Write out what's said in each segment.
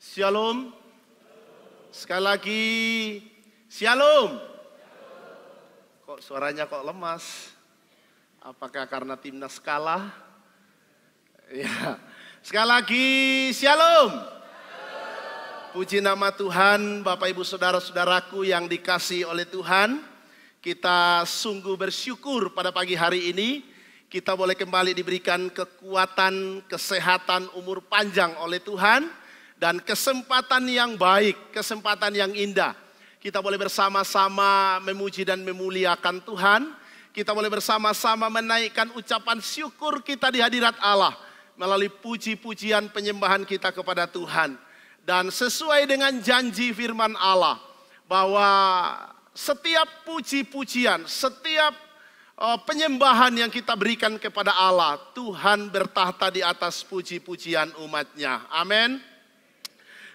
Shalom. Sekali lagi, Shalom. Kok suaranya kok lemas? Apakah karena timnas kalah? Ya. Sekali lagi, Shalom. Puji nama Tuhan, Bapak Ibu Saudara-saudaraku yang dikasihi oleh Tuhan. Kita sungguh bersyukur pada pagi hari ini. Kita boleh kembali diberikan kekuatan, kesehatan, umur panjang oleh Tuhan. Dan kesempatan yang baik, kesempatan yang indah. Kita boleh bersama-sama memuji dan memuliakan Tuhan. Kita boleh bersama-sama menaikkan ucapan syukur kita di hadirat Allah. Melalui puji-pujian penyembahan kita kepada Tuhan. Dan sesuai dengan janji firman Allah. Bahwa setiap puji-pujian, setiap penyembahan yang kita berikan kepada Allah. Tuhan bertahta di atas puji-pujian umatnya. Amin.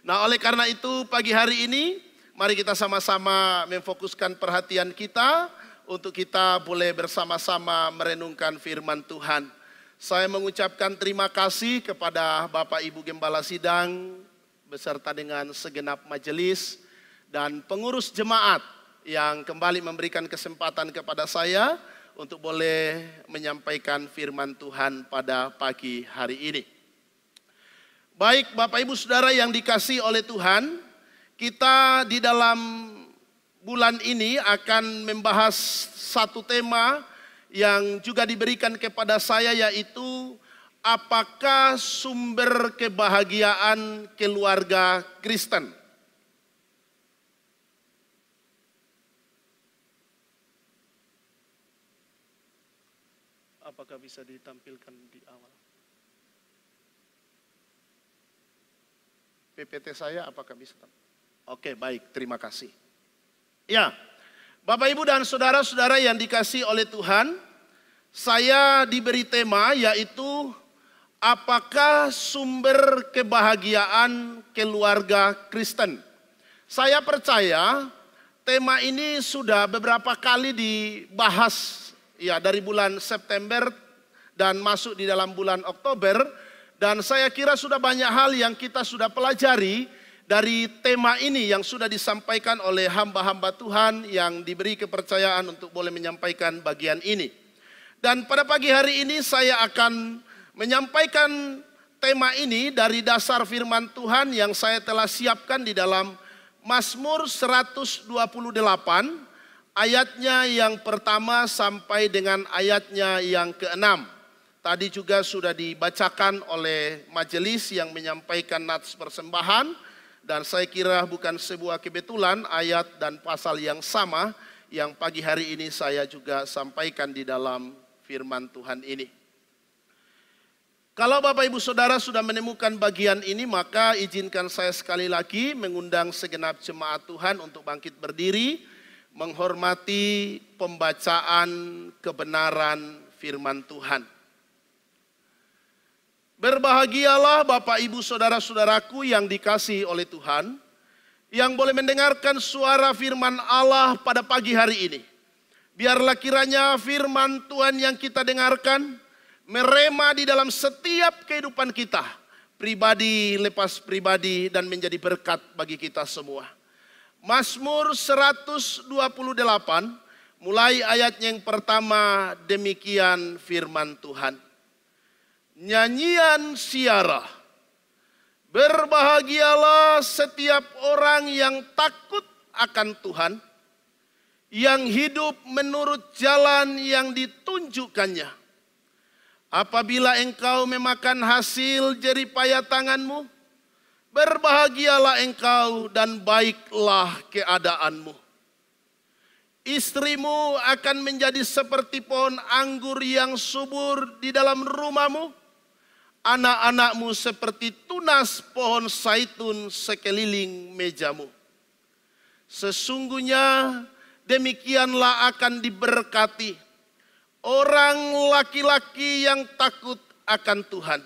Nah, oleh karena itu pagi hari ini mari kita sama-sama memfokuskan perhatian kita untuk kita boleh bersama-sama merenungkan firman Tuhan. Saya mengucapkan terima kasih kepada Bapak Ibu Gembala Sidang beserta dengan segenap majelis dan pengurus jemaat yang kembali memberikan kesempatan kepada saya untuk boleh menyampaikan firman Tuhan pada pagi hari ini. Baik Bapak Ibu Saudara yang dikasihi oleh Tuhan, kita di dalam bulan ini akan membahas satu tema yang juga diberikan kepada saya, yaitu apakah sumber kebahagiaan keluarga Kristen? Apakah bisa ditampilkan di awal? PPT saya apakah bisa? Oke, baik, terima kasih. Ya, Bapak Ibu dan saudara-saudara yang dikasihi oleh Tuhan, saya diberi tema yaitu apakah sumber kebahagiaan keluarga Kristen? Saya percaya tema ini sudah beberapa kali dibahas ya dari bulan September dan masuk di dalam bulan Oktober. Dan saya kira sudah banyak hal yang kita sudah pelajari dari tema ini yang sudah disampaikan oleh hamba-hamba Tuhan yang diberi kepercayaan untuk boleh menyampaikan bagian ini. Dan pada pagi hari ini saya akan menyampaikan tema ini dari dasar firman Tuhan yang saya telah siapkan di dalam Mazmur 128 ayatnya yang pertama sampai dengan ayatnya yang ke-6. Tadi juga sudah dibacakan oleh majelis yang menyampaikan nats persembahan. Dan saya kira bukan sebuah kebetulan ayat dan pasal yang sama yang pagi hari ini saya juga sampaikan di dalam firman Tuhan ini. Kalau Bapak Ibu Saudara sudah menemukan bagian ini, maka izinkan saya sekali lagi mengundang segenap jemaat Tuhan untuk bangkit berdiri. Menghormati pembacaan kebenaran firman Tuhan. Berbahagialah Bapak Ibu Saudara-saudaraku yang dikasihi oleh Tuhan, yang boleh mendengarkan suara firman Allah pada pagi hari ini. Biarlah kiranya firman Tuhan yang kita dengarkan merema di dalam setiap kehidupan kita, pribadi lepas pribadi, dan menjadi berkat bagi kita semua. Mazmur 128 mulai ayat yang pertama, demikian firman Tuhan. Nyanyian siara. Berbahagialah setiap orang yang takut akan Tuhan, yang hidup menurut jalan yang ditunjukkannya. Apabila engkau memakan hasil jeripaya tanganmu, berbahagialah engkau dan baiklah keadaanmu. Istrimu akan menjadi seperti pohon anggur yang subur di dalam rumahmu. Anak-anakmu seperti tunas pohon zaitun sekeliling mejamu. Sesungguhnya demikianlah akan diberkati orang laki-laki yang takut akan Tuhan.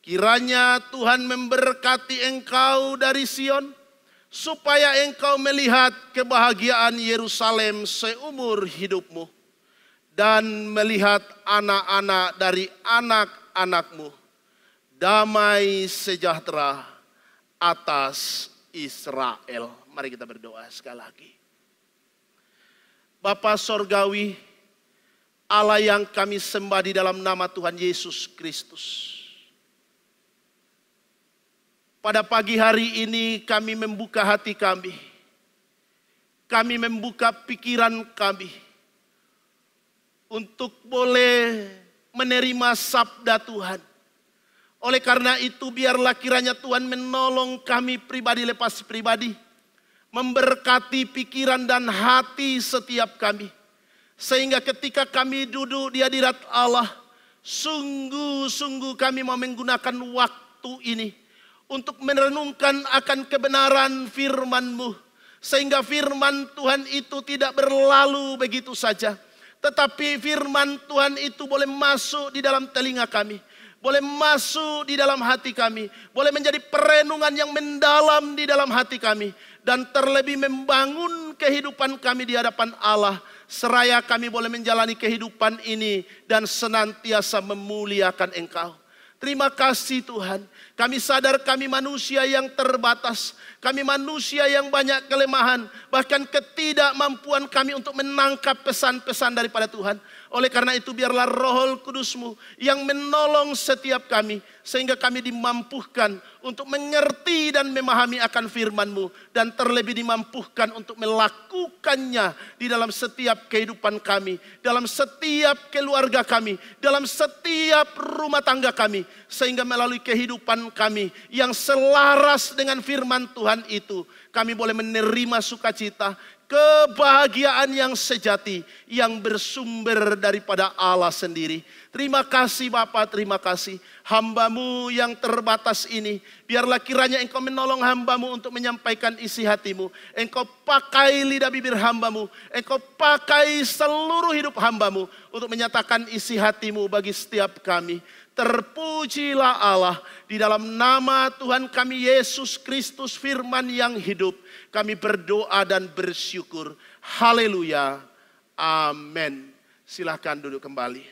Kiranya Tuhan memberkati engkau dari Sion, supaya engkau melihat kebahagiaan Yerusalem seumur hidupmu, dan melihat anak-anak dari anak-anakmu. Damai sejahtera atas Israel. Mari kita berdoa sekali lagi. Bapa Sorgawi, Allah yang kami sembah di dalam nama Tuhan Yesus Kristus. Pada pagi hari ini kami membuka hati kami. Kami membuka pikiran kami. Untuk boleh menerima sabda Tuhan. Oleh karena itu biarlah kiranya Tuhan menolong kami pribadi lepas pribadi. Memberkati pikiran dan hati setiap kami. Sehingga ketika kami duduk di hadirat Allah. Sungguh-sungguh kami mau menggunakan waktu ini. Untuk merenungkan akan kebenaran firman-Mu. Sehingga firman Tuhan itu tidak berlalu begitu saja. Tetapi firman Tuhan itu boleh masuk di dalam telinga kami. Boleh masuk di dalam hati kami. Boleh menjadi perenungan yang mendalam di dalam hati kami. Dan terlebih membangun kehidupan kami di hadapan Allah. Seraya kami boleh menjalani kehidupan ini. Dan senantiasa memuliakan Engkau. Terima kasih Tuhan. Kami sadar kami manusia yang terbatas. Kami manusia yang banyak kelemahan. Bahkan ketidakmampuan kami untuk menangkap pesan-pesan daripada Tuhan. Oleh karena itu biarlah Roh Kudus-Mu yang menolong setiap kami. Sehingga kami dimampukan untuk mengerti dan memahami akan firman-Mu. Dan terlebih dimampukan untuk melakukannya di dalam setiap kehidupan kami. Dalam setiap keluarga kami. Dalam setiap rumah tangga kami. Sehingga melalui kehidupan kami yang selaras dengan firman Tuhan itu. Kami boleh menerima sukacita. Kebahagiaan yang sejati yang bersumber daripada Allah sendiri. Terima kasih Bapa, terima kasih. Hamba-Mu yang terbatas ini, biarlah kiranya Engkau menolong hamba-Mu untuk menyampaikan isi hati-Mu. Engkau pakai lidah bibir hamba-Mu. Engkau pakai seluruh hidup hamba-Mu untuk menyatakan isi hati-Mu bagi setiap kami. Terpujilah Allah di dalam nama Tuhan kami Yesus Kristus firman yang hidup. Kami berdoa dan bersyukur. Haleluya. Amin. Silahkan duduk kembali.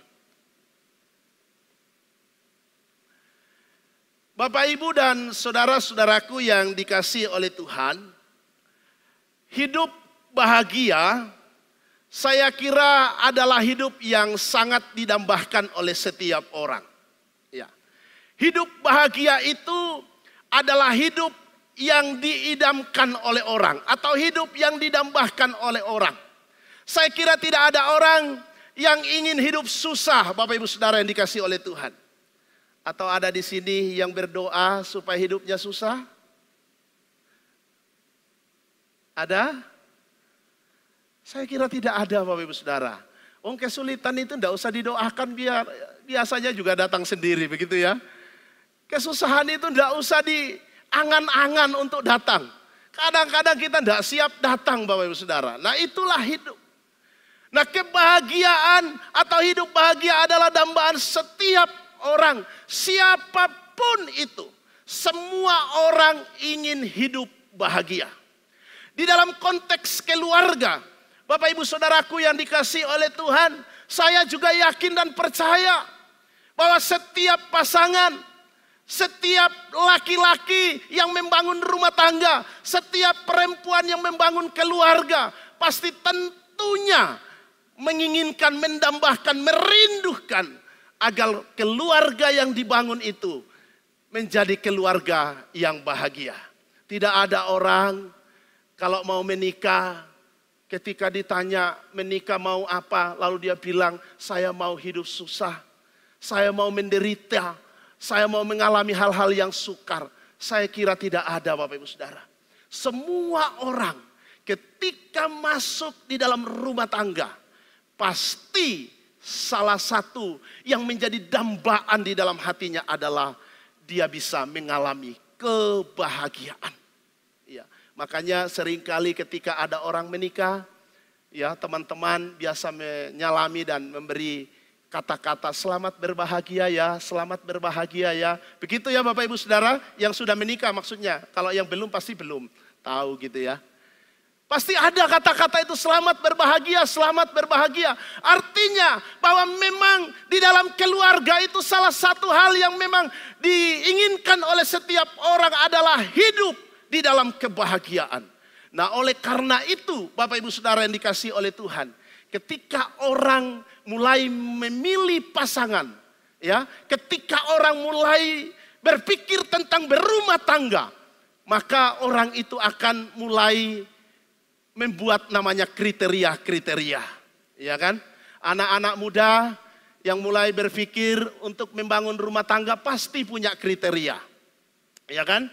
Bapak, Ibu, dan saudara-saudaraku yang dikasihi oleh Tuhan. Hidup bahagia, saya kira adalah hidup yang sangat didambakan oleh setiap orang. Ya. Hidup bahagia itu adalah hidup yang diidamkan oleh orang. Atau hidup yang didambakan oleh orang. Saya kira tidak ada orang yang ingin hidup susah, Bapak Ibu Saudara yang dikasihi oleh Tuhan. Atau ada di sini yang berdoa supaya hidupnya susah? Ada? Saya kira tidak ada Bapak Ibu Saudara. Kesulitan itu tidak usah didoakan, biasanya juga datang sendiri begitu ya. Kesusahan itu tidak usah diangan-angan untuk datang. Kadang-kadang kita tidak siap datang Bapak Ibu Saudara. Nah itulah hidup. Nah kebahagiaan atau hidup bahagia adalah dambaan setiap orang. Siapapun itu. Semua orang ingin hidup bahagia. Di dalam konteks keluarga. Bapak Ibu Saudaraku yang dikasihi oleh Tuhan. Saya juga yakin dan percaya. Bahwa setiap pasangan. Setiap laki-laki yang membangun rumah tangga. Setiap perempuan yang membangun keluarga. Pasti tentunya menginginkan, mendambahkan, merindukan. Agar keluarga yang dibangun itu menjadi keluarga yang bahagia. Tidak ada orang kalau mau menikah. Ketika ditanya menikah mau apa. Lalu dia bilang saya mau hidup susah. Saya mau menderita. Saya mau mengalami hal-hal yang sukar. Saya kira tidak ada Bapak Ibu Saudara. Semua orang ketika masuk di dalam rumah tangga. Pasti salah satu yang menjadi dambaan di dalam hatinya adalah. Dia bisa mengalami kebahagiaan. Ya, makanya seringkali ketika ada orang menikah. Ya teman-teman biasa menyalami dan memberi kata-kata selamat berbahagia ya, selamat berbahagia ya. Begitu ya Bapak Ibu Saudara yang sudah menikah maksudnya. Kalau yang belum pasti belum tahu gitu ya. Pasti ada kata-kata itu, selamat berbahagia, selamat berbahagia. Artinya bahwa memang di dalam keluarga itu salah satu hal yang memang diinginkan oleh setiap orang adalah hidup di dalam kebahagiaan. Nah, oleh karena itu Bapak Ibu Saudara yang dikasihi oleh Tuhan, ketika orang mulai memilih pasangan, ya, ketika orang mulai berpikir tentang berumah tangga, maka orang itu akan mulai membuat namanya kriteria-kriteria, ya kan? Anak-anak muda yang mulai berpikir untuk membangun rumah tangga pasti punya kriteria, ya kan?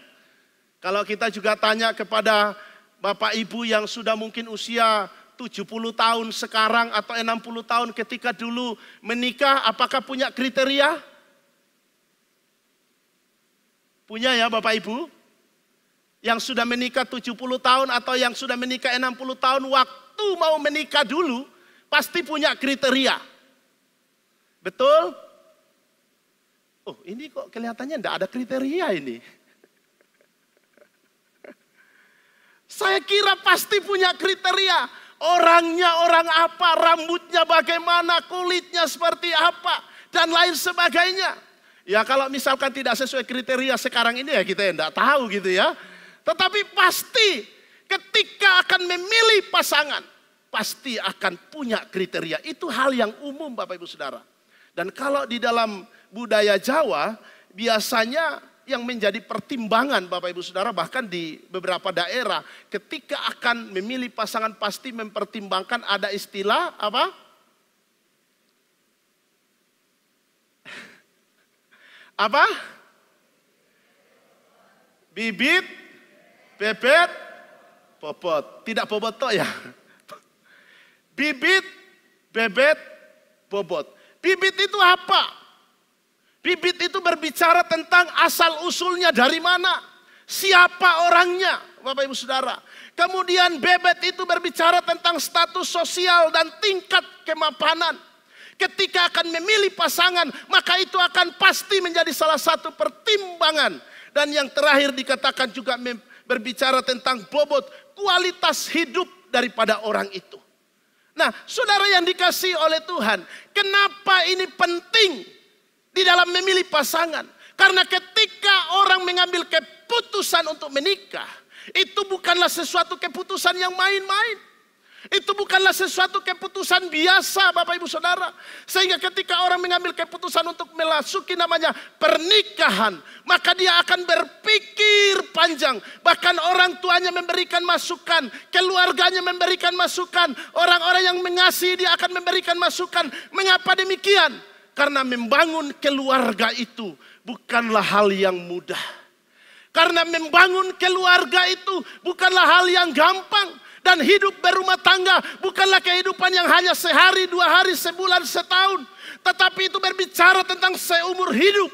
Kalau kita juga tanya kepada Bapak Ibu yang sudah mungkin usia 70 tahun sekarang atau 60 tahun ketika dulu menikah, apakah punya kriteria? Punya ya Bapak Ibu? Yang sudah menikah 70 tahun atau yang sudah menikah 60 tahun, waktu mau menikah dulu pasti punya kriteria. Betul? Oh, ini kok kelihatannya enggak ada kriteria ini. Saya kira pasti punya kriteria. Orangnya orang apa, rambutnya bagaimana, kulitnya seperti apa, dan lain sebagainya. Ya kalau misalkan tidak sesuai kriteria sekarang ini ya kita enggak tahu gitu ya. Tetapi pasti ketika akan memilih pasangan, pasti akan punya kriteria. Itu hal yang umum Bapak Ibu Saudara. Dan kalau di dalam budaya Jawa, biasanya yang menjadi pertimbangan Bapak Ibu Saudara, bahkan di beberapa daerah, ketika akan memilih pasangan pasti mempertimbangkan ada istilah apa? Apa? Bibit, bebet, bobot. Tidak bobot toh ya. Bibit, bebet, bobot. Bibit itu apa? Bibit itu berbicara tentang asal usulnya dari mana. Siapa orangnya, Bapak Ibu Saudara. Kemudian bebet itu berbicara tentang status sosial dan tingkat kemapanan. Ketika akan memilih pasangan, maka itu akan pasti menjadi salah satu pertimbangan. Dan yang terakhir dikatakan juga berbicara tentang bobot, kualitas hidup daripada orang itu. Nah, saudara yang dikasihi oleh Tuhan, kenapa ini penting di dalam memilih pasangan? Karena ketika orang mengambil keputusan untuk menikah, itu bukanlah sesuatu keputusan yang main-main. Itu bukanlah sesuatu keputusan biasa Bapak Ibu Saudara. Sehingga ketika orang mengambil keputusan untuk memasuki namanya pernikahan, maka dia akan berpikir panjang. Bahkan orang tuanya memberikan masukan, keluarganya memberikan masukan, orang-orang yang mengasihi dia akan memberikan masukan. Mengapa demikian? Karena membangun keluarga itu bukanlah hal yang mudah. Karena membangun keluarga itu bukanlah hal yang gampang. Dan hidup berumah tangga bukanlah kehidupan yang hanya sehari, 2 hari, sebulan, setahun. Tetapi itu berbicara tentang seumur hidup.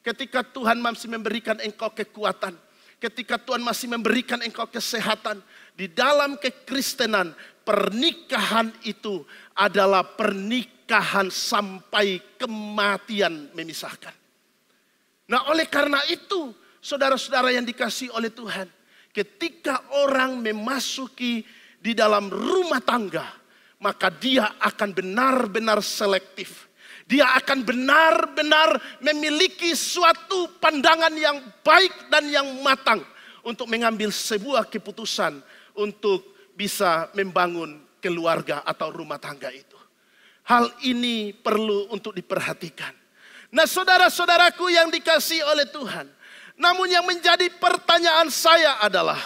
Ketika Tuhan masih memberikan engkau kekuatan. Ketika Tuhan masih memberikan engkau kesehatan. Di dalam kekristenan, pernikahan itu adalah pernikahan sampai kematian memisahkan. Nah, oleh karena itu, saudara-saudara yang dikasihi oleh Tuhan, ketika orang memasuki di dalam rumah tangga, maka dia akan benar-benar selektif. Dia akan benar-benar memiliki suatu pandangan yang baik dan yang matang untuk mengambil sebuah keputusan untuk bisa membangun keluarga atau rumah tangga itu. Hal ini perlu untuk diperhatikan. Nah, saudara-saudaraku yang dikasihi oleh Tuhan, namun yang menjadi pertanyaan saya adalah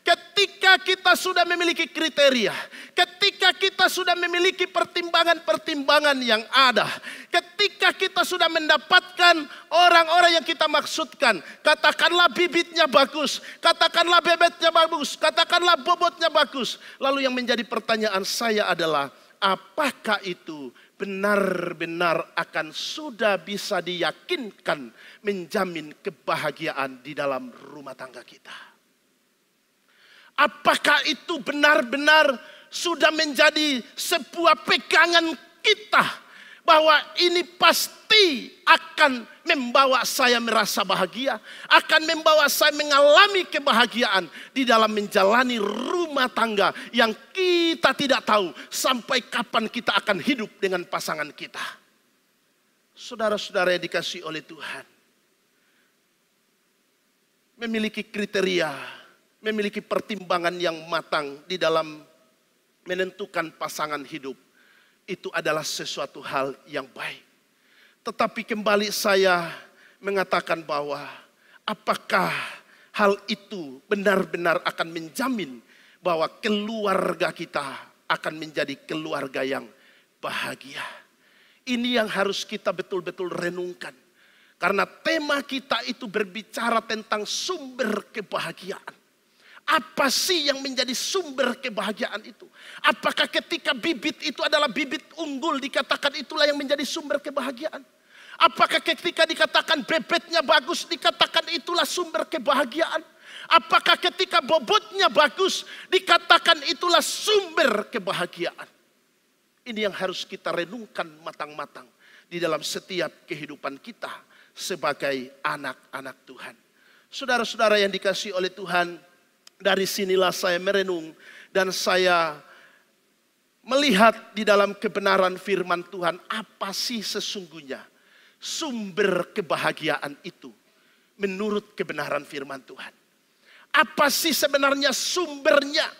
ketika kita sudah memiliki kriteria, ketika kita sudah memiliki pertimbangan-pertimbangan yang ada, ketika kita sudah mendapatkan orang-orang yang kita maksudkan, katakanlah bibitnya bagus, katakanlah bebetnya bagus, katakanlah bobotnya bagus. Lalu yang menjadi pertanyaan saya adalah, apakah itu benar-benar akan sudah bisa diyakinkan menjamin kebahagiaan di dalam rumah tangga kita? Apakah itu benar-benar sudah menjadi sebuah pegangan kita bahwa ini pasti akan membawa saya merasa bahagia, akan membawa saya mengalami kebahagiaan di dalam menjalani rumah tangga yang kita tidak tahu sampai kapan kita akan hidup dengan pasangan kita. Saudara-saudara yang dikasihi oleh Tuhan, memiliki kriteria, memiliki pertimbangan yang matang di dalam menentukan pasangan hidup, itu adalah sesuatu hal yang baik. Tetapi kembali saya mengatakan bahwa apakah hal itu benar-benar akan menjamin bahwa keluarga kita akan menjadi keluarga yang bahagia? Ini yang harus kita betul-betul renungkan. Karena tema kita itu berbicara tentang sumber kebahagiaan. Apa sih yang menjadi sumber kebahagiaan itu? Apakah ketika bibit itu adalah bibit unggul dikatakan itulah yang menjadi sumber kebahagiaan? Apakah ketika dikatakan bebeknya bagus dikatakan itulah sumber kebahagiaan? Apakah ketika bobotnya bagus dikatakan itulah sumber kebahagiaan? Ini yang harus kita renungkan matang-matang di dalam setiap kehidupan kita sebagai anak-anak Tuhan. Saudara-saudara yang dikasihi oleh Tuhan, dari sinilah saya merenung dan saya melihat di dalam kebenaran firman Tuhan, apa sih sesungguhnya sumber kebahagiaan itu menurut kebenaran firman Tuhan. Apa sih sebenarnya sumbernya,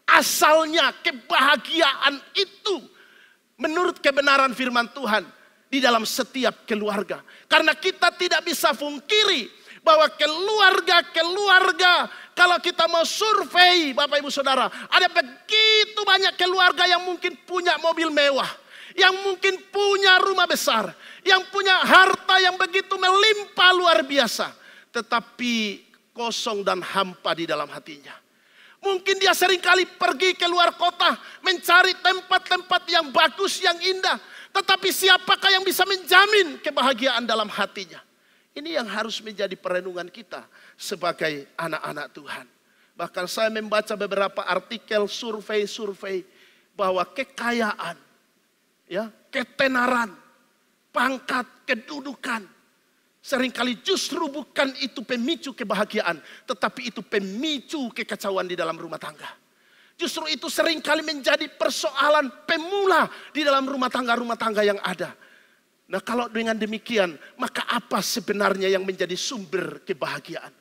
asalnya kebahagiaan itu menurut kebenaran firman Tuhan di dalam setiap keluarga. Karena kita tidak bisa pungkiri bahwa keluarga kalau kita mau survei Bapak Ibu Saudara, ada begitu banyak keluarga yang mungkin punya mobil mewah, yang mungkin punya rumah besar, yang punya harta yang begitu melimpah luar biasa, tetapi kosong dan hampa di dalam hatinya. Mungkin dia seringkali pergi ke luar kota mencari tempat-tempat yang bagus, yang indah. Tetapi siapakah yang bisa menjamin kebahagiaan dalam hatinya? Ini yang harus menjadi perenungan kita sebagai anak-anak Tuhan. Bahkan saya membaca beberapa artikel survei-survei bahwa kekayaan, ya, ketenaran, pangkat, kedudukan, seringkali justru bukan itu pemicu kebahagiaan, tetapi itu pemicu kekacauan di dalam rumah tangga. Justru itu seringkali menjadi persoalan pemula di dalam rumah tangga yang ada. Nah, kalau dengan demikian, maka apa sebenarnya yang menjadi sumber kebahagiaan?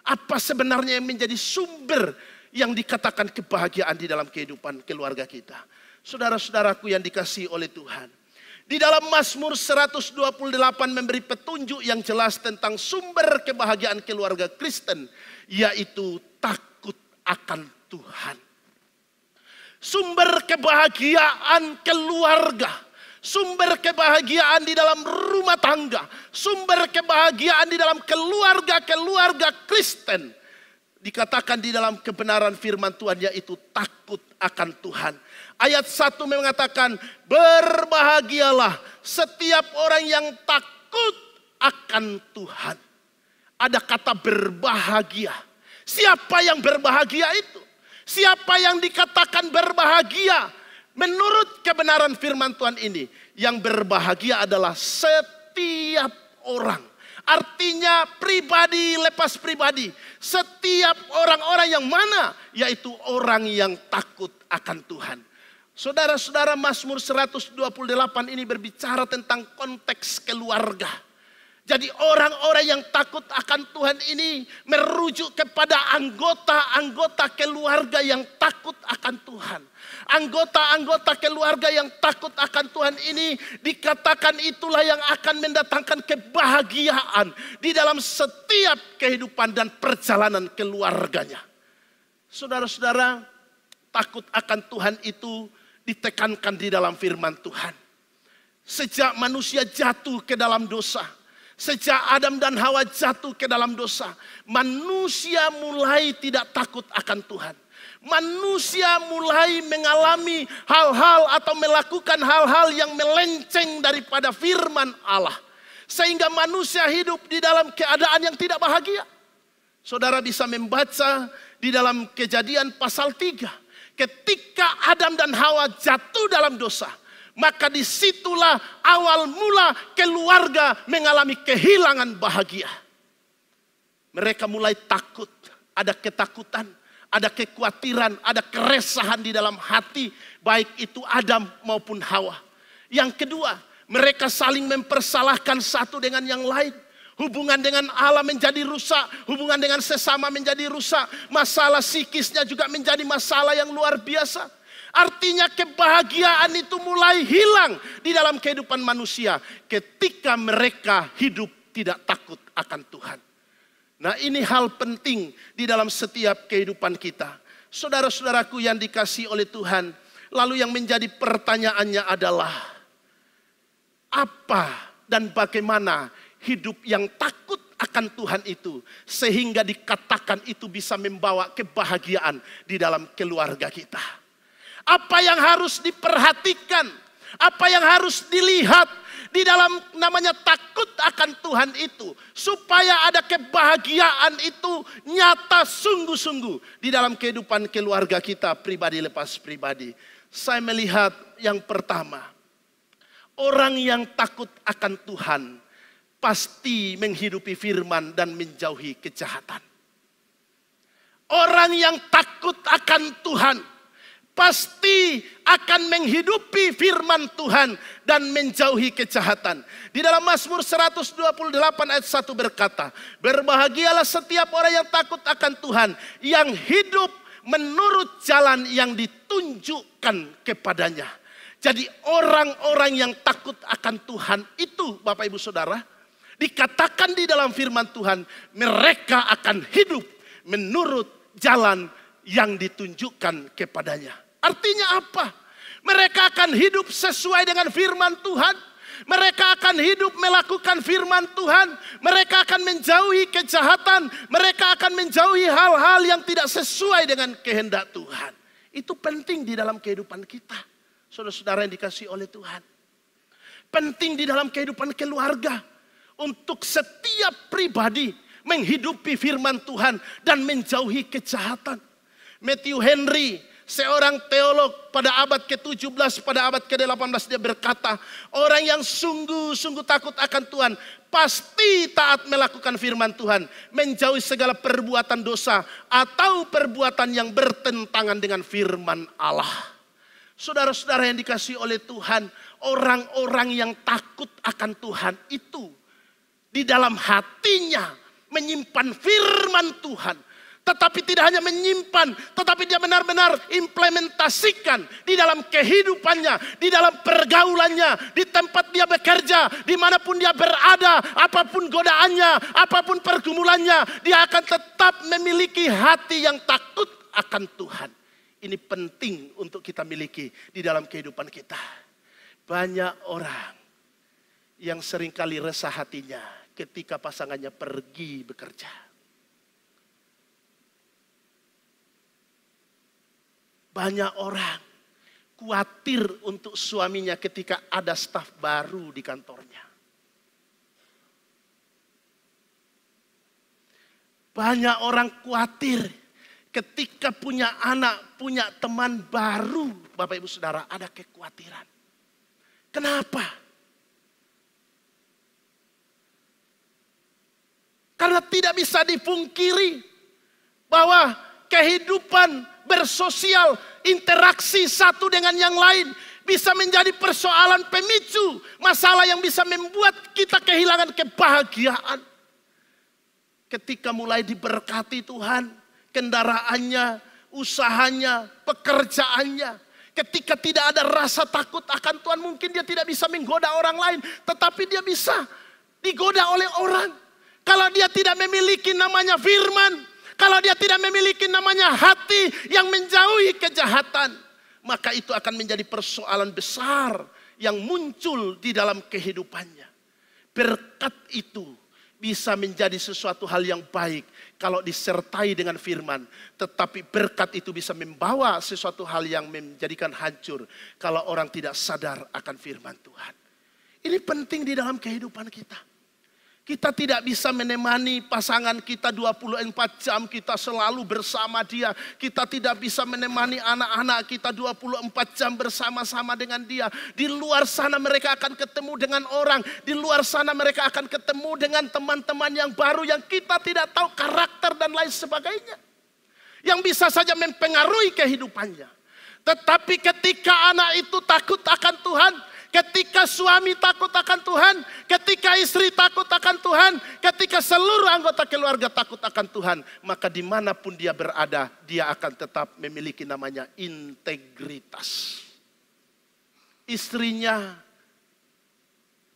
Apa sebenarnya yang menjadi sumber yang dikatakan kebahagiaan di dalam kehidupan keluarga kita? Saudara-saudaraku yang dikasihi oleh Tuhan, di dalam Mazmur 128 memberi petunjuk yang jelas tentang sumber kebahagiaan keluarga Kristen, yaitu takut akan Tuhan. Sumber kebahagiaan keluarga, sumber kebahagiaan di dalam rumah tangga, sumber kebahagiaan di dalam keluarga Kristen, dikatakan di dalam kebenaran firman Tuhan, yaitu takut akan Tuhan. Ayat 1 mengatakan, berbahagialah setiap orang yang takut akan Tuhan. Ada kata berbahagia. Siapa yang berbahagia itu? Siapa yang dikatakan berbahagia? Menurut kebenaran firman Tuhan ini, yang berbahagia adalah setiap orang. Artinya pribadi lepas pribadi. Setiap orang-orang yang mana? Yaitu orang yang takut akan Tuhan. Saudara-saudara, Mazmur 128 ini berbicara tentang konteks keluarga. Jadi orang-orang yang takut akan Tuhan ini merujuk kepada anggota-anggota keluarga yang takut akan Tuhan. Anggota-anggota keluarga yang takut akan Tuhan ini dikatakan itulah yang akan mendatangkan kebahagiaan di dalam setiap kehidupan dan perjalanan keluarganya. Saudara-saudara, takut akan Tuhan itu ditekankan di dalam firman Tuhan. Sejak manusia jatuh ke dalam dosa, sejak Adam dan Hawa jatuh ke dalam dosa, manusia mulai tidak takut akan Tuhan. Manusia mulai mengalami hal-hal atau melakukan hal-hal yang melenceng daripada firman Allah. Sehingga manusia hidup di dalam keadaan yang tidak bahagia. Saudara bisa membaca di dalam Kejadian pasal 3. Ketika Adam dan Hawa jatuh dalam dosa, maka disitulah awal mula keluarga mengalami kehilangan bahagia. Mereka mulai takut, ada ketakutan, ada kekhawatiran, ada keresahan di dalam hati, baik itu Adam maupun Hawa. Yang kedua, mereka saling mempersalahkan satu dengan yang lain. Hubungan dengan Allah menjadi rusak, hubungan dengan sesama menjadi rusak, masalah psikisnya juga menjadi masalah yang luar biasa. Artinya kebahagiaan itu mulai hilang di dalam kehidupan manusia ketika mereka hidup tidak takut akan Tuhan. Nah, ini hal penting di dalam setiap kehidupan kita. Saudara-saudaraku yang dikasihi oleh Tuhan, lalu yang menjadi pertanyaannya adalah apa dan bagaimana hidup yang takut akan Tuhan itu sehingga dikatakan itu bisa membawa kebahagiaan di dalam keluarga kita. Apa yang harus diperhatikan, apa yang harus dilihat di dalam namanya takut akan Tuhan itu, supaya ada kebahagiaan itu nyata sungguh-sungguh di dalam kehidupan keluarga kita pribadi lepas pribadi. Saya melihat yang pertama, orang yang takut akan Tuhan pasti menghidupi firman dan menjauhi kejahatan. Orang yang takut akan Tuhan pasti akan menghidupi firman Tuhan dan menjauhi kejahatan. Di dalam Mazmur 128 ayat 1 berkata, berbahagialah setiap orang yang takut akan Tuhan, yang hidup menurut jalan yang ditunjukkan kepadanya. Jadi orang-orang yang takut akan Tuhan itu, Bapak Ibu Saudara, dikatakan di dalam firman Tuhan, mereka akan hidup menurut jalan yang ditunjukkan kepadanya. Artinya apa? Mereka akan hidup sesuai dengan firman Tuhan. Mereka akan hidup melakukan firman Tuhan. Mereka akan menjauhi kejahatan. Mereka akan menjauhi hal-hal yang tidak sesuai dengan kehendak Tuhan. Itu penting di dalam kehidupan kita, saudara-saudara yang dikasihi oleh Tuhan. Penting di dalam kehidupan keluarga. Untuk setiap pribadi menghidupi firman Tuhan dan menjauhi kejahatan. Matthew Henry, seorang teolog pada abad ke-17, pada abad ke-18, dia berkata, orang yang sungguh-sungguh takut akan Tuhan pasti taat melakukan firman Tuhan, menjauhi segala perbuatan dosa atau perbuatan yang bertentangan dengan firman Allah. Saudara-saudara yang dikasihi oleh Tuhan, orang-orang yang takut akan Tuhan itu di dalam hatinya menyimpan firman Tuhan. Tetapi tidak hanya menyimpan, tetapi dia benar-benar implementasikan di dalam kehidupannya, di dalam pergaulannya, di tempat dia bekerja, dimanapun dia berada, apapun godaannya, apapun pergumulannya, dia akan tetap memiliki hati yang takut akan Tuhan. Ini penting untuk kita miliki di dalam kehidupan kita. Banyak orang yang seringkali resah hatinya ketika pasangannya pergi bekerja. Banyak orang khawatir untuk suaminya ketika ada staf baru di kantornya. Banyak orang khawatir ketika punya anak, punya teman baru. Bapak Ibu Saudara, ada kekhawatiran. Kenapa? Karena tidak bisa dipungkiri bahwa kehidupan bersosial, interaksi satu dengan yang lain bisa menjadi persoalan pemicu, masalah yang bisa membuat kita kehilangan kebahagiaan. Ketika mulai diberkati Tuhan, kendaraannya, usahanya, pekerjaannya, ketika tidak ada rasa takut akan Tuhan, mungkin dia tidak bisa menggoda orang lain, tetapi dia bisa digoda oleh orang. Kalau dia tidak memiliki namanya firman, kalau dia tidak memiliki namanya hati yang menjauhi kejahatan, maka itu akan menjadi persoalan besar yang muncul di dalam kehidupannya. Berkat itu bisa menjadi sesuatu hal yang baik kalau disertai dengan firman. Tetapi berkat itu bisa membawa sesuatu hal yang menjadikan hancur kalau orang tidak sadar akan firman Tuhan. Ini penting di dalam kehidupan kita. Kita tidak bisa menemani pasangan kita 24 jam, kita selalu bersama dia. Kita tidak bisa menemani anak-anak kita 24 jam bersama-sama dengan dia. Di luar sana mereka akan ketemu dengan orang. Di luar sana mereka akan ketemu dengan teman-teman yang baru yang kita tidak tahu karakter dan lain sebagainya. Yang bisa saja mempengaruhi kehidupannya. Tetapi ketika anak itu takut akan Tuhan, ketika suami takut akan Tuhan, ketika istri takut akan Tuhan, ketika seluruh anggota keluarga takut akan Tuhan, maka dimanapun dia berada, dia akan tetap memiliki namanya integritas. Istrinya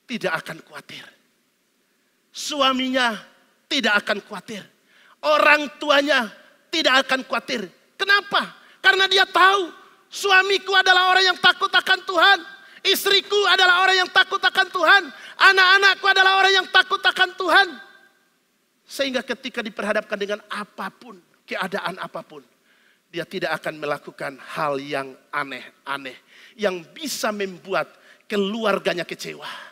tidak akan khawatir. Suaminya tidak akan khawatir. Orang tuanya tidak akan khawatir. Kenapa? Karena dia tahu suamiku adalah orang yang takut akan Tuhan. Istriku adalah orang yang takut akan Tuhan. Anak-anakku adalah orang yang takut akan Tuhan. Sehingga ketika diperhadapkan dengan apapun, keadaan apapun, dia tidak akan melakukan hal yang aneh-aneh. Yang bisa membuat keluarganya kecewa.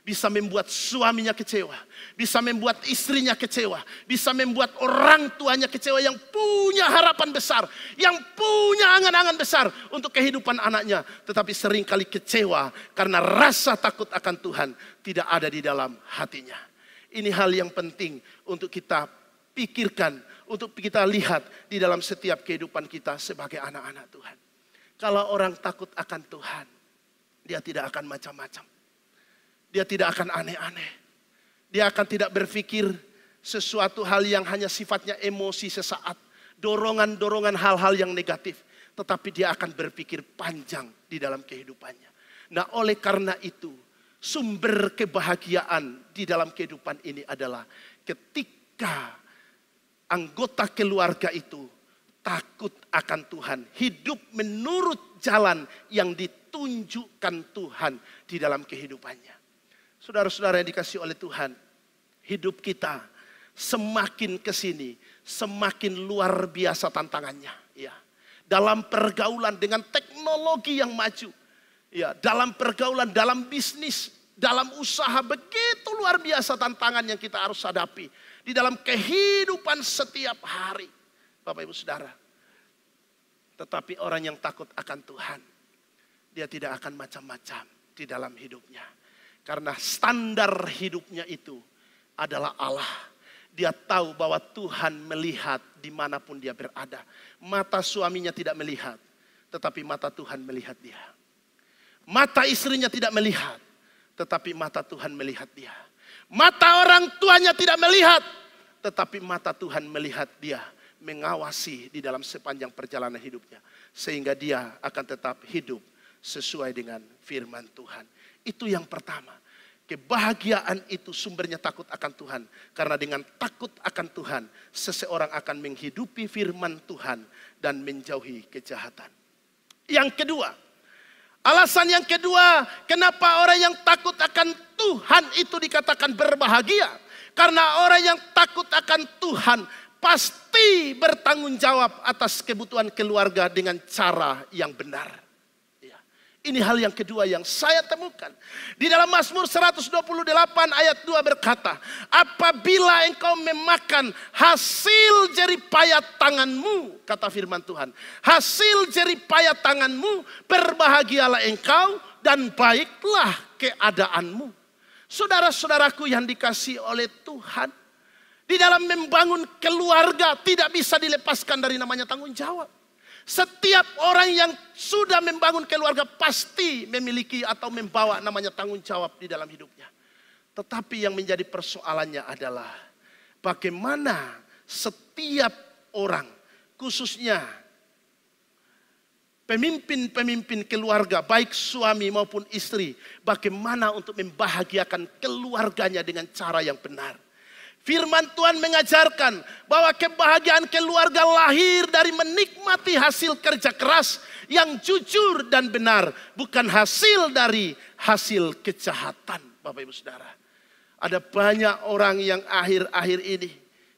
Bisa membuat suaminya kecewa. Bisa membuat istrinya kecewa. Bisa membuat orang tuanya kecewa yang punya harapan besar. Yang punya angan-angan besar untuk kehidupan anaknya. Tetapi seringkali kecewa karena rasa takut akan Tuhan tidak ada di dalam hatinya. Ini hal yang penting untuk kita pikirkan. Untuk kita lihat di dalam setiap kehidupan kita sebagai anak-anak Tuhan. Kalau orang takut akan Tuhan, dia tidak akan macam-macam. Dia tidak akan aneh-aneh. Dia akan tidak berpikir sesuatu hal yang hanya sifatnya emosi sesaat. Dorongan-dorongan hal-hal yang negatif. Tetapi dia akan berpikir panjang di dalam kehidupannya. Nah, oleh karena itu, sumber kebahagiaan di dalam kehidupan ini adalah ketika anggota keluarga itu takut akan Tuhan. Hidup menurut jalan yang ditunjukkan Tuhan di dalam kehidupannya. Saudara-saudara yang dikasihi oleh Tuhan, hidup kita semakin kesini, semakin luar biasa tantangannya. Ya, dalam pergaulan dengan teknologi yang maju, ya, dalam pergaulan, dalam bisnis, dalam usaha begitu luar biasa tantangan yang kita harus hadapi di dalam kehidupan setiap hari, Bapak Ibu Saudara. Tetapi orang yang takut akan Tuhan, dia tidak akan macam-macam di dalam hidupnya. Karena standar hidupnya itu adalah Allah. Dia tahu bahwa Tuhan melihat dimanapun dia berada. Mata suaminya tidak melihat, tetapi mata Tuhan melihat dia. Mata istrinya tidak melihat, tetapi mata Tuhan melihat dia. Mata orang tuanya tidak melihat, tetapi mata Tuhan melihat dia. Mengawasi di dalam sepanjang perjalanan hidupnya. Sehingga dia akan tetap hidup sesuai dengan firman Tuhan. Itu yang pertama. Kebahagiaan itu sumbernya takut akan Tuhan. Karena dengan takut akan Tuhan, seseorang akan menghidupi firman Tuhan dan menjauhi kejahatan. Yang kedua, alasan yang kedua, kenapa orang yang takut akan Tuhan itu dikatakan berbahagia? Karena orang yang takut akan Tuhan pasti bertanggung jawab atas kebutuhan keluarga dengan cara yang benar. Ini hal yang kedua yang saya temukan. Di dalam Mazmur 128 ayat 2 berkata, apabila engkau memakan hasil jeripayah tanganmu, kata firman Tuhan, hasil jeripayah tanganmu, berbahagialah engkau dan baiklah keadaanmu. Saudara-saudaraku yang dikasihi oleh Tuhan, di dalam membangun keluarga tidak bisa dilepaskan dari namanya tanggung jawab. Setiap orang yang sudah membangun keluarga pasti memiliki atau membawa namanya tanggung jawab di dalam hidupnya. Tetapi yang menjadi persoalannya adalah bagaimana setiap orang, khususnya pemimpin-pemimpin keluarga, baik suami maupun istri, bagaimana untuk membahagiakan keluarganya dengan cara yang benar. Firman Tuhan mengajarkan bahwa kebahagiaan keluarga lahir dari menikmati hasil kerja keras yang jujur dan benar. Bukan hasil dari hasil kejahatan, Bapak Ibu Saudara. Ada banyak orang yang akhir-akhir ini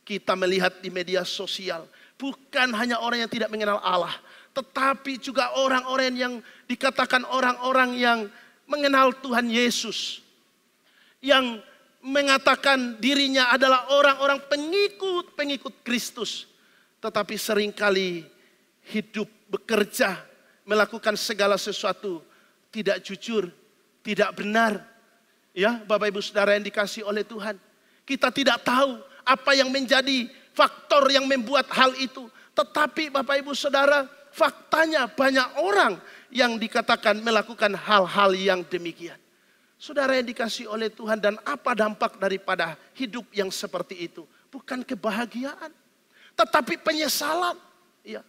kita melihat di media sosial. Bukan hanya orang yang tidak mengenal Allah. Tetapi juga orang-orang yang dikatakan orang-orang yang mengenal Tuhan Yesus. Yang mengatakan dirinya adalah orang-orang pengikut Kristus. Tetapi seringkali hidup, bekerja, melakukan segala sesuatu tidak jujur, tidak benar. Ya, Bapak Ibu Saudara yang dikasihi oleh Tuhan. Kita tidak tahu apa yang menjadi faktor yang membuat hal itu. Tetapi Bapak Ibu Saudara, faktanya banyak orang yang dikatakan melakukan hal-hal yang demikian. Saudara yang dikasihi oleh Tuhan, dan apa dampak daripada hidup yang seperti itu? Bukan kebahagiaan, tetapi penyesalan. Ya.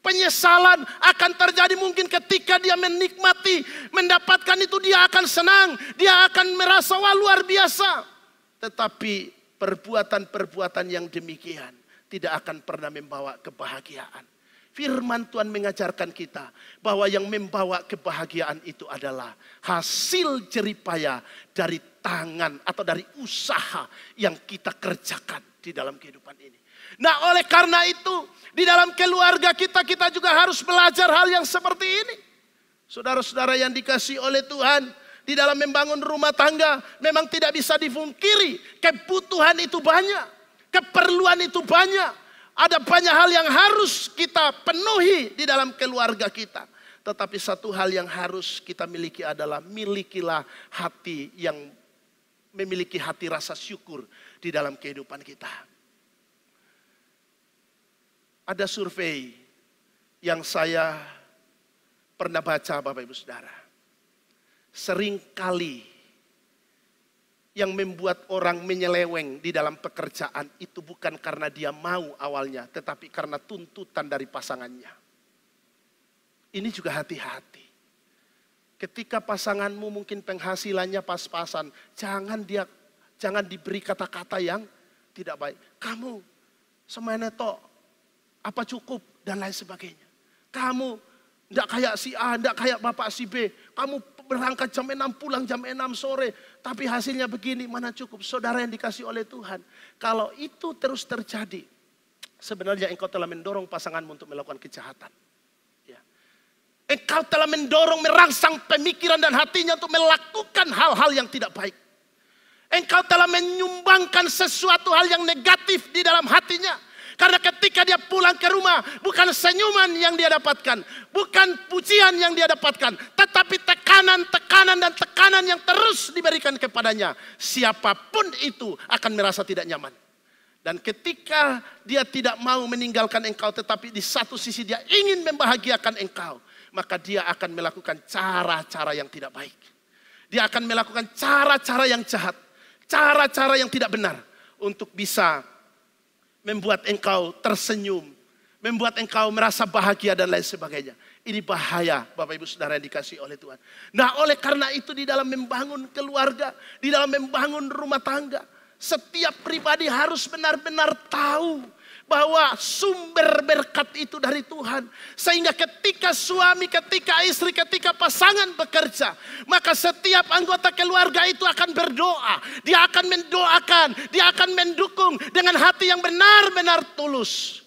Penyesalan akan terjadi mungkin ketika dia menikmati, mendapatkan itu dia akan senang, dia akan merasa wah luar biasa. Tetapi perbuatan-perbuatan yang demikian tidak akan pernah membawa kebahagiaan. Firman Tuhan mengajarkan kita bahwa yang membawa kebahagiaan itu adalah hasil jeripaya dari tangan atau dari usaha yang kita kerjakan di dalam kehidupan ini. Nah, oleh karena itu di dalam keluarga kita juga harus belajar hal yang seperti ini. Saudara-saudara yang dikasihi oleh Tuhan, di dalam membangun rumah tangga memang tidak bisa dipungkiri, kebutuhan itu banyak, keperluan itu banyak. Ada banyak hal yang harus kita penuhi di dalam keluarga kita. Tetapi satu hal yang harus kita miliki adalah milikilah hati yang memiliki hati rasa syukur di dalam kehidupan kita. Ada survei yang saya pernah baca Bapak Ibu Saudara. Seringkali yang membuat orang menyeleweng di dalam pekerjaan itu bukan karena dia mau awalnya, tetapi karena tuntutan dari pasangannya. Ini juga hati-hati. Ketika pasanganmu mungkin penghasilannya pas-pasan, jangan diberi kata-kata yang tidak baik. Kamu semuanya tok, apa cukup dan lain sebagainya. Kamu tidak kayak si A, tidak kayak bapak si B. Kamu berangkat jam 6, pulang jam 6 sore. Tapi hasilnya begini, mana cukup. Saudara yang dikasihi oleh Tuhan. Kalau itu terus terjadi, sebenarnya engkau telah mendorong pasanganmu untuk melakukan kejahatan. Ya. Engkau telah mendorong, merangsang pemikiran dan hatinya untuk melakukan hal-hal yang tidak baik. Engkau telah menyumbangkan sesuatu hal yang negatif di dalam hatinya. Karena ketika dia pulang ke rumah, bukan senyuman yang dia dapatkan, bukan pujian yang dia dapatkan, tetapi tekanan yang terus diberikan kepadanya. Siapapun itu akan merasa tidak nyaman. Dan ketika dia tidak mau meninggalkan engkau, tetapi di satu sisi dia ingin membahagiakan engkau, maka dia akan melakukan cara-cara yang tidak baik. Dia akan melakukan cara-cara yang jahat, cara-cara yang tidak benar untuk bisa membuat engkau tersenyum, membuat engkau merasa bahagia dan lain sebagainya. Ini bahaya Bapak Ibu Saudara yang dikasihi oleh Tuhan. Nah, oleh karena itu di dalam membangun keluarga, di dalam membangun rumah tangga, setiap pribadi harus benar-benar tahu bahwa sumber berkat itu dari Tuhan. Sehingga ketika suami, ketika istri, ketika pasangan bekerja, maka setiap anggota keluarga itu akan berdoa. Dia akan mendoakan, dia akan mendukung dengan hati yang benar-benar tulus.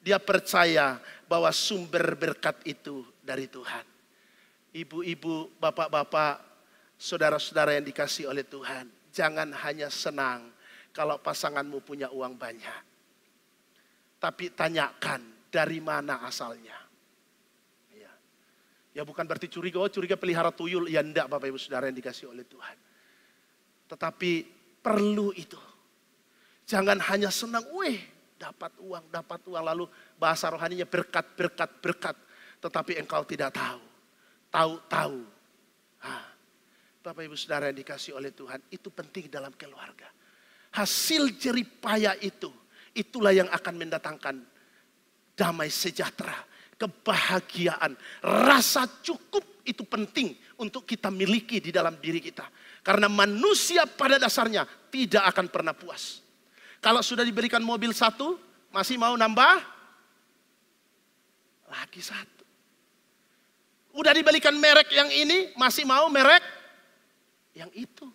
Dia percaya bahwa sumber berkat itu dari Tuhan. Ibu-ibu, bapak-bapak, saudara-saudara yang dikasihi oleh Tuhan, jangan hanya senang kalau pasanganmu punya uang banyak. Tapi tanyakan dari mana asalnya. Ya bukan berarti curiga, curiga pelihara tuyul. Ya enggak Bapak Ibu Saudara yang dikasihi oleh Tuhan. Tetapi perlu itu. Jangan hanya senang, dapat uang lalu bahasa rohaninya berkat. Tetapi engkau tidak tahu. Tahu. Bapak Ibu Saudara yang dikasihi oleh Tuhan, itu penting dalam keluarga. Hasil jeripaya itulah yang akan mendatangkan damai sejahtera, kebahagiaan, rasa cukup itu penting untuk kita miliki di dalam diri kita. Karena manusia pada dasarnya tidak akan pernah puas. Kalau sudah diberikan mobil satu, masih mau nambah? Lagi satu. Udah diberikan merek yang ini, masih mau merek yang itu.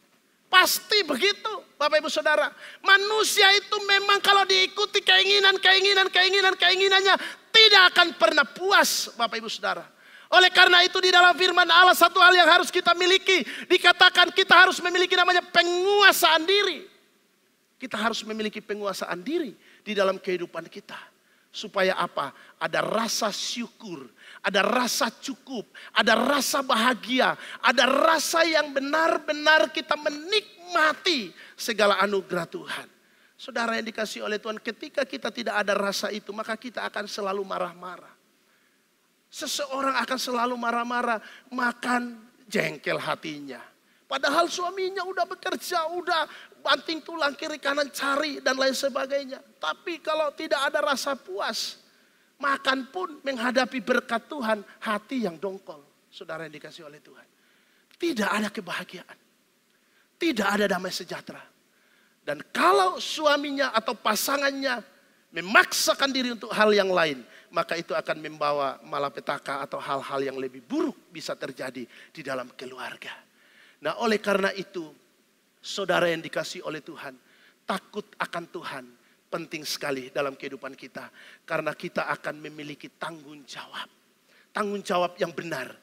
Pasti begitu Bapak Ibu Saudara. Manusia itu memang kalau diikuti keinginannya tidak akan pernah puas Bapak Ibu Saudara. Oleh karena itu di dalam firman Allah satu hal yang harus kita miliki. Dikatakan kita harus memiliki namanya penguasaan diri. Kita harus memiliki penguasaan diri di dalam kehidupan kita. Supaya apa? Ada rasa syukur, ada rasa cukup, ada rasa bahagia, ada rasa yang benar-benar kita menikmati segala anugerah Tuhan. Saudara yang dikasihi oleh Tuhan, ketika kita tidak ada rasa itu, maka kita akan selalu marah-marah. Seseorang akan selalu marah-marah, makan jengkel hatinya. Padahal suaminya udah bekerja, udah banting tulang kiri kanan cari dan lain sebagainya. Tapi kalau tidak ada rasa puas, makan pun menghadapi berkat Tuhan, hati yang dongkol. Saudara yang dikasihi oleh Tuhan. Tidak ada kebahagiaan. Tidak ada damai sejahtera. Dan kalau suaminya atau pasangannya memaksakan diri untuk hal yang lain, maka itu akan membawa malapetaka atau hal-hal yang lebih buruk bisa terjadi di dalam keluarga. Nah, oleh karena itu, saudara yang dikasihi oleh Tuhan, takut akan Tuhan penting sekali dalam kehidupan kita. Karena kita akan memiliki tanggung jawab. Tanggung jawab yang benar,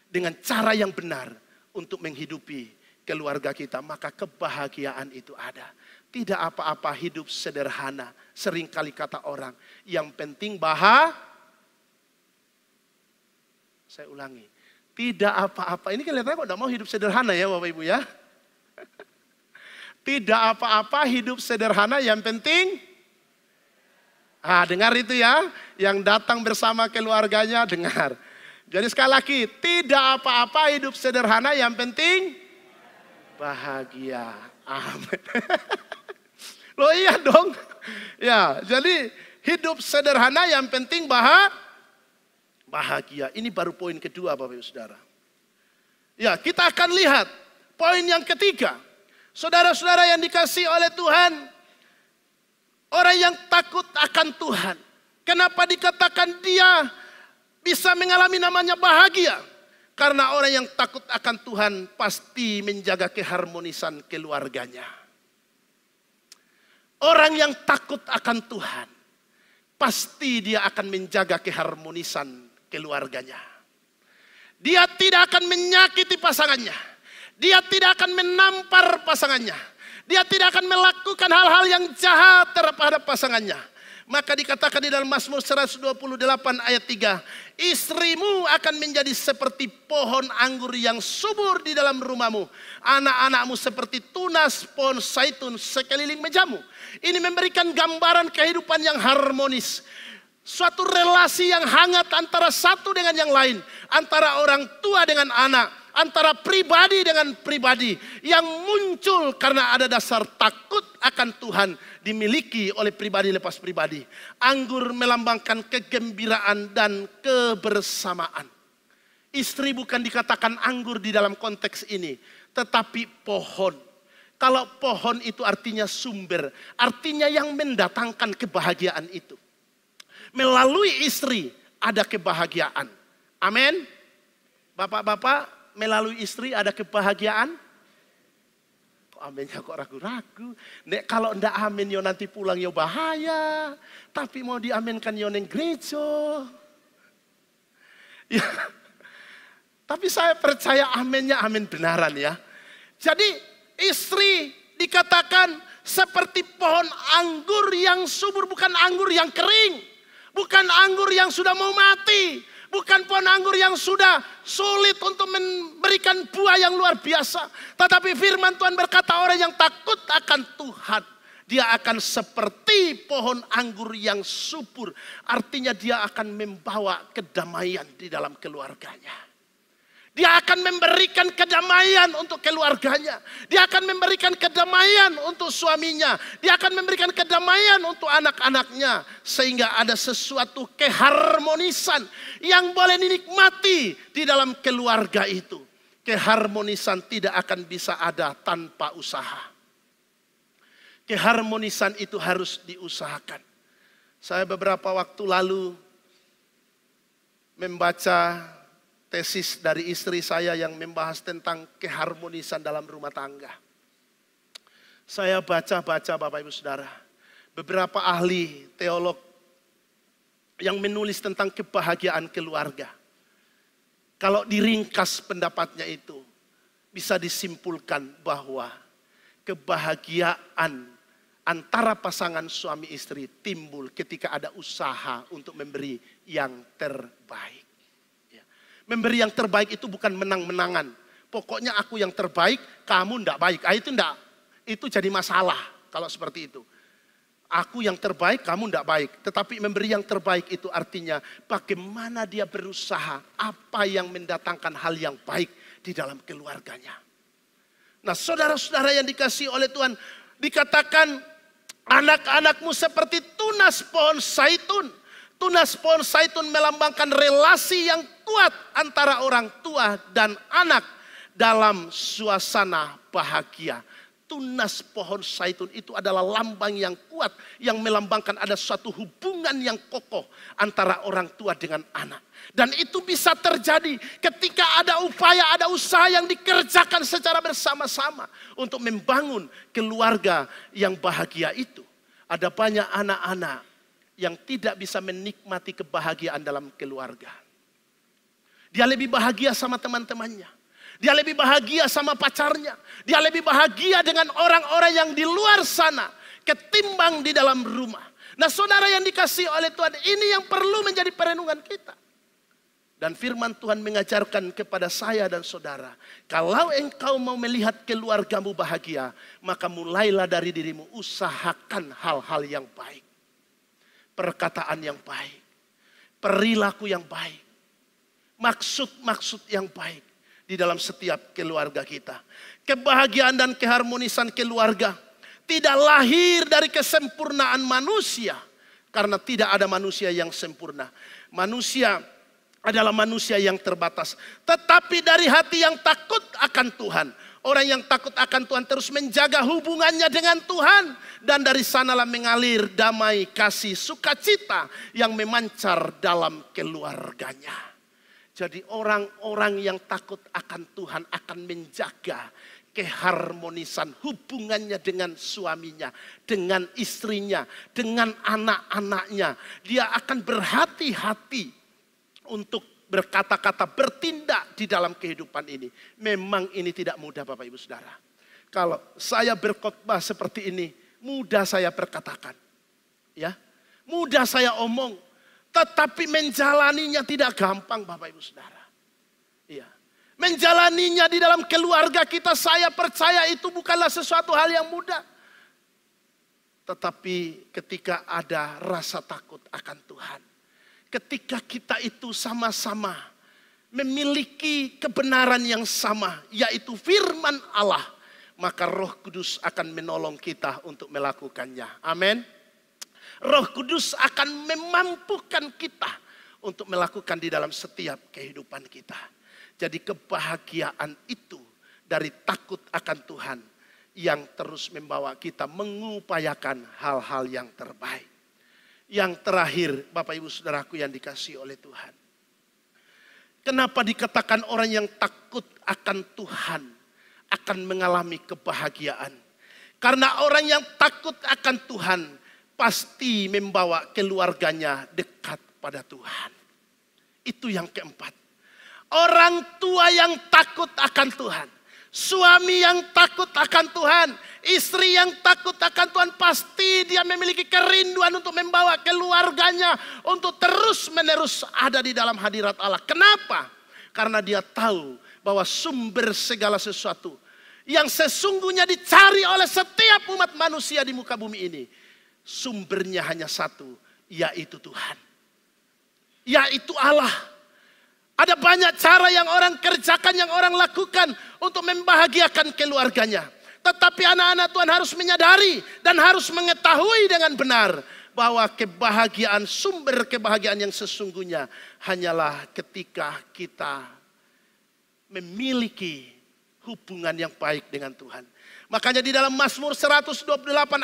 dengan cara yang benar untuk menghidupi keluarga kita. Maka kebahagiaan itu ada. Tidak apa-apa hidup sederhana. Seringkali kata orang, yang penting saya ulangi. Tidak apa-apa. Ini kelihatannya kok tidak mau hidup sederhana ya Bapak Ibu ya. Tidak apa-apa hidup sederhana, yang penting. Dengar itu ya. Yang datang bersama keluarganya dengar. Jadi sekali lagi, tidak apa-apa hidup sederhana, yang penting bahagia. Amin. Loh iya dong. Ya, jadi hidup sederhana yang penting bahagia. Ini baru poin kedua Bapak Ibu Saudara. Ya, kita akan lihat poin yang ketiga. Saudara-saudara yang dikasihi oleh Tuhan, orang yang takut akan Tuhan. Kenapa dikatakan dia bisa mengalami namanya bahagia? Karena orang yang takut akan Tuhan pasti menjaga keharmonisan keluarganya. Orang yang takut akan Tuhan, pasti dia akan menjaga keharmonisan keluarganya. Dia tidak akan menyakiti pasangannya. Dia tidak akan menampar pasangannya. Dia tidak akan melakukan hal-hal yang jahat terhadap pasangannya. Maka dikatakan di dalam Mazmur 128 ayat 3. Istrimu akan menjadi seperti pohon anggur yang subur di dalam rumahmu. Anak-anakmu seperti tunas pohon zaitun sekeliling mejamu. Ini memberikan gambaran kehidupan yang harmonis. Suatu relasi yang hangat antara satu dengan yang lain. Antara orang tua dengan anak. Antara pribadi dengan pribadi. Yang muncul karena ada dasar takut akan Tuhan. Dimiliki oleh pribadi lepas pribadi. Anggur melambangkan kegembiraan dan kebersamaan. Istri bukan dikatakan anggur di dalam konteks ini. Tetapi pohon. Kalau pohon itu artinya sumber. Artinya yang mendatangkan kebahagiaan itu. Melalui istri ada kebahagiaan. Amin. Bapak-bapak, melalui istri ada kebahagiaan. Kok aminnya kok ragu-ragu. Nek kalau ndak amin yo nanti pulang yo bahaya. Tapi mau diaminkan yo neng gereja. Ya. Tapi saya percaya aminnya amin benaran ya. Jadi istri dikatakan seperti pohon anggur yang subur, bukan anggur yang kering. Bukan anggur yang sudah mau mati. Bukan pohon anggur yang sudah sulit untuk memberikan buah yang luar biasa. Tetapi firman Tuhan berkata orang yang takut akan Tuhan. Dia akan seperti pohon anggur yang subur. Artinya dia akan membawa kedamaian di dalam keluarganya. Dia akan memberikan kedamaian untuk keluarganya. Dia akan memberikan kedamaian untuk suaminya. Dia akan memberikan kedamaian untuk anak-anaknya. Sehingga ada sesuatu keharmonisan yang boleh dinikmati di dalam keluarga itu. Keharmonisan tidak akan bisa ada tanpa usaha. Keharmonisan itu harus diusahakan. Saya beberapa waktu lalu membaca tesis dari istri saya yang membahas tentang keharmonisan dalam rumah tangga. Saya baca-baca Bapak Ibu Saudara. Beberapa ahli teolog yang menulis tentang kebahagiaan keluarga. Kalau diringkas pendapatnya itu, bisa disimpulkan bahwa kebahagiaan antara pasangan suami istri timbul ketika ada usaha untuk memberi yang terbaik. Ya. Memberi yang terbaik itu bukan menang-menangan. Pokoknya aku yang terbaik, kamu ndak baik. Itu jadi masalah kalau seperti itu. Aku yang terbaik, kamu tidak baik. Tetapi memberi yang terbaik itu artinya bagaimana dia berusaha, apa yang mendatangkan hal yang baik di dalam keluarganya. Nah, saudara-saudara yang dikasihi oleh Tuhan, dikatakan anak-anakmu seperti tunas pohon zaitun. Tunas pohon zaitun melambangkan relasi yang kuat antara orang tua dan anak dalam suasana bahagia. Tunas pohon zaitun itu adalah lambang yang kuat yang melambangkan ada suatu hubungan yang kokoh antara orang tua dengan anak. Dan itu bisa terjadi ketika ada upaya, ada usaha yang dikerjakan secara bersama-sama untuk membangun keluarga yang bahagia itu. Ada banyak anak-anak yang tidak bisa menikmati kebahagiaan dalam keluarga. Dia lebih bahagia sama teman-temannya. Dia lebih bahagia sama pacarnya. Dia lebih bahagia dengan orang-orang yang di luar sana ketimbang di dalam rumah. Nah, saudara yang dikasihi oleh Tuhan, ini yang perlu menjadi perenungan kita. Dan firman Tuhan mengajarkan kepada saya dan saudara, kalau engkau mau melihat keluargamu bahagia, maka mulailah dari dirimu, usahakan hal-hal yang baik. Perkataan yang baik, perilaku yang baik, maksud-maksud yang baik di dalam setiap keluarga kita. Kebahagiaan dan keharmonisan keluarga tidak lahir dari kesempurnaan manusia. Karena tidak ada manusia yang sempurna. Manusia adalah manusia yang terbatas. Tetapi dari hati yang takut akan Tuhan. Orang yang takut akan Tuhan terus menjaga hubungannya dengan Tuhan. Dan dari sanalah mengalir damai, kasih, sukacita yang memancar dalam keluarganya. Jadi orang-orang yang takut akan Tuhan akan menjaga keharmonisan hubungannya dengan suaminya, dengan istrinya, dengan anak-anaknya. Dia akan berhati-hati untuk berkata-kata, bertindak di dalam kehidupan ini. Memang ini tidak mudah Bapak Ibu Saudara. Kalau saya berkhotbah seperti ini, mudah saya perkatakan. Ya, mudah saya omong. Tetapi menjalaninya tidak gampang Bapak Ibu Saudara. Iya. Menjalaninya di dalam keluarga kita, saya percaya itu bukanlah sesuatu hal yang mudah. Tetapi ketika ada rasa takut akan Tuhan. Ketika kita itu sama-sama memiliki kebenaran yang sama, yaitu firman Allah. Maka Roh Kudus akan menolong kita untuk melakukannya. Amin. Roh Kudus akan memampukan kita untuk melakukan di dalam setiap kehidupan kita. Jadi kebahagiaan itu dari takut akan Tuhan yang terus membawa kita mengupayakan hal-hal yang terbaik. Yang terakhir Bapak Ibu Saudaraku yang dikasihi oleh Tuhan. Kenapa dikatakan orang yang takut akan Tuhan akan mengalami kebahagiaan? Karena orang yang takut akan Tuhan pasti membawa keluarganya dekat pada Tuhan. Itu yang keempat. Orang tua yang takut akan Tuhan. Suami yang takut akan Tuhan. Istri yang takut akan Tuhan. Pasti dia memiliki kerinduan untuk membawa keluarganya. Untuk terus menerus ada di dalam hadirat Allah. Kenapa? Karena dia tahu bahwa sumber segala sesuatu yang sesungguhnya dicari oleh setiap umat manusia di muka bumi ini. Sumbernya hanya satu, yaitu Tuhan. Yaitu Allah. Ada banyak cara yang orang kerjakan, yang orang lakukan untuk membahagiakan keluarganya. Tetapi anak-anak Tuhan harus menyadari dan harus mengetahui dengan benar bahwa kebahagiaan, sumber kebahagiaan yang sesungguhnya hanyalah ketika kita memiliki hubungan yang baik dengan Tuhan. Makanya di dalam Mazmur 128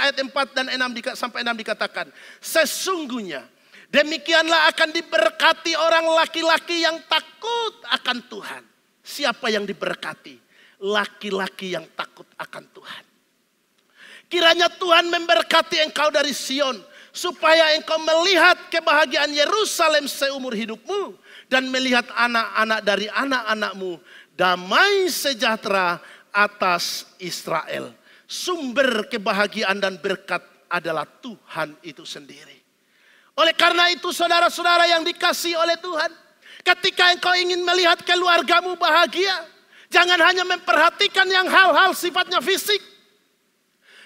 ayat 4 dan 6 sampai 6 dikatakan, sesungguhnya demikianlah akan diberkati orang laki-laki yang takut akan Tuhan. Siapa yang diberkati? Laki-laki yang takut akan Tuhan. Kiranya Tuhan memberkati engkau dari Sion. supaya engkau melihat kebahagiaan Yerusalem seumur hidupmu dan melihat anak-anak dari anak-anakmu, damai sejahtera atas Israel. Sumber kebahagiaan dan berkat adalah Tuhan itu sendiri. Oleh karena itu saudara-saudara yang dikasihi oleh Tuhan, ketika engkau ingin melihat keluargamu bahagia, jangan hanya memperhatikan yang hal-hal sifatnya fisik.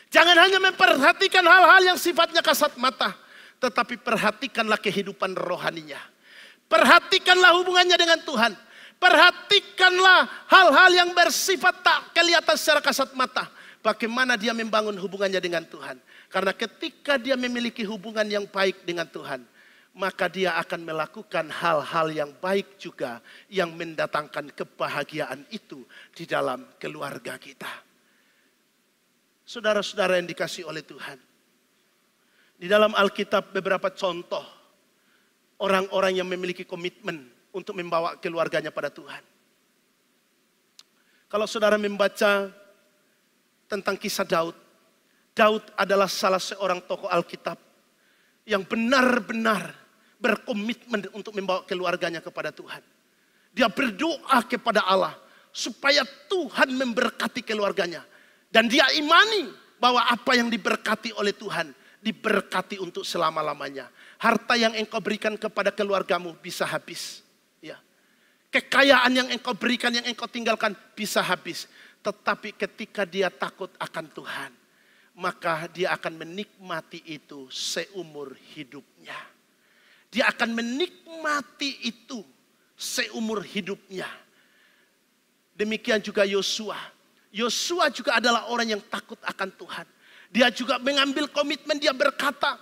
Jangan hanya memperhatikan hal-hal yang sifatnya kasat mata, tetapi perhatikanlah kehidupan rohaninya. Perhatikanlah hubungannya dengan Tuhan. Perhatikanlah hal-hal yang bersifat tak kelihatan secara kasat mata. Bagaimana dia membangun hubungannya dengan Tuhan. Karena ketika dia memiliki hubungan yang baik dengan Tuhan, maka dia akan melakukan hal-hal yang baik juga yang mendatangkan kebahagiaan itu di dalam keluarga kita. Saudara-saudara yang dikasihi oleh Tuhan, di dalam Alkitab beberapa contoh orang-orang yang memiliki komitmen untuk membawa keluarganya pada Tuhan. Kalau saudara membaca tentang kisah Daud, Daud adalah salah seorang tokoh Alkitab yang benar-benar berkomitmen untuk membawa keluarganya kepada Tuhan. Dia berdoa kepada Allah supaya Tuhan memberkati keluarganya. Dan dia imani bahwa apa yang diberkati oleh Tuhan diberkati untuk selama-lamanya. Harta yang engkau berikan kepada keluargamu bisa habis. Ya. Kekayaan yang engkau berikan, yang engkau tinggalkan bisa habis. Tetapi ketika dia takut akan Tuhan, maka dia akan menikmati itu seumur hidupnya. Dia akan menikmati itu seumur hidupnya. Demikian juga Yosua. Yosua juga adalah orang yang takut akan Tuhan. Dia juga mengambil komitmen, dia berkata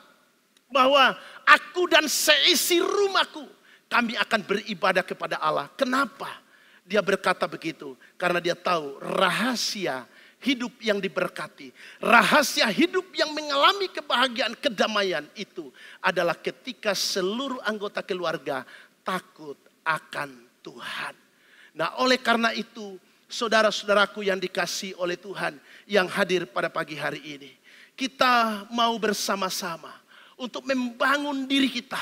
bahwa aku dan seisi rumahku, kami akan beribadah kepada Allah. Kenapa dia berkata begitu? Karena dia tahu rahasia hidup yang diberkati, rahasia hidup yang mengalami kebahagiaan, kedamaian itu adalah ketika seluruh anggota keluarga takut akan Tuhan. Nah, oleh karena itu, saudara-saudaraku yang dikasihi oleh Tuhan yang hadir pada pagi hari ini, kita mau bersama-sama untuk membangun diri kita,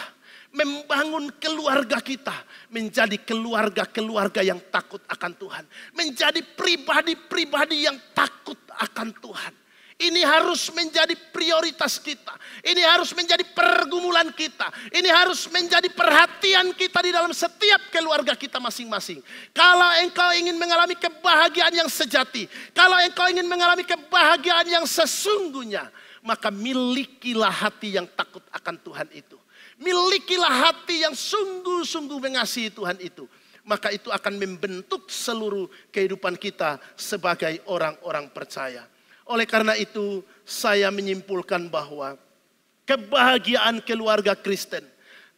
membangun keluarga kita menjadi keluarga-keluarga yang takut akan Tuhan, menjadi pribadi-pribadi yang takut akan Tuhan. Ini harus menjadi prioritas kita. Ini harus menjadi pergumulan kita. Ini harus menjadi perhatian kita di dalam setiap keluarga kita masing-masing. Kalau engkau ingin mengalami kebahagiaan yang sejati, kalau engkau ingin mengalami kebahagiaan yang sesungguhnya, maka milikilah hati yang takut akan Tuhan itu. Milikilah hati yang sungguh-sungguh mengasihi Tuhan itu. Maka itu akan membentuk seluruh kehidupan kita sebagai orang-orang percaya. Oleh karena itu, saya menyimpulkan bahwa kebahagiaan keluarga Kristen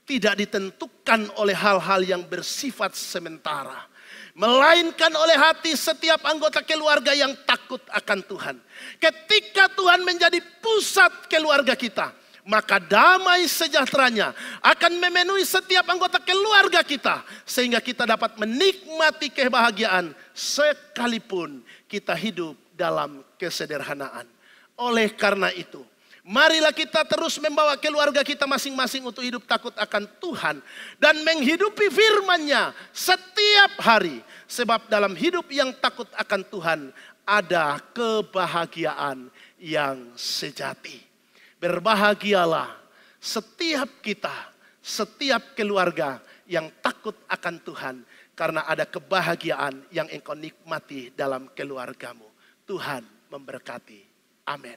tidak ditentukan oleh hal-hal yang bersifat sementara, melainkan oleh hati setiap anggota keluarga yang takut akan Tuhan. Ketika Tuhan menjadi pusat keluarga kita, maka damai sejahteranya akan memenuhi setiap anggota keluarga kita, sehingga kita dapat menikmati kebahagiaan sekalipun kita hidup dalam kesederhanaan. Oleh karena itu, marilah kita terus membawa keluarga kita masing-masing untuk hidup takut akan Tuhan dan menghidupi firman-Nya setiap hari. Sebab dalam hidup yang takut akan Tuhan ada kebahagiaan yang sejati. Berbahagialah setiap kita, setiap keluarga yang takut akan Tuhan, karena ada kebahagiaan yang engkau nikmati dalam keluargamu. Tuhan memberkati. Amin.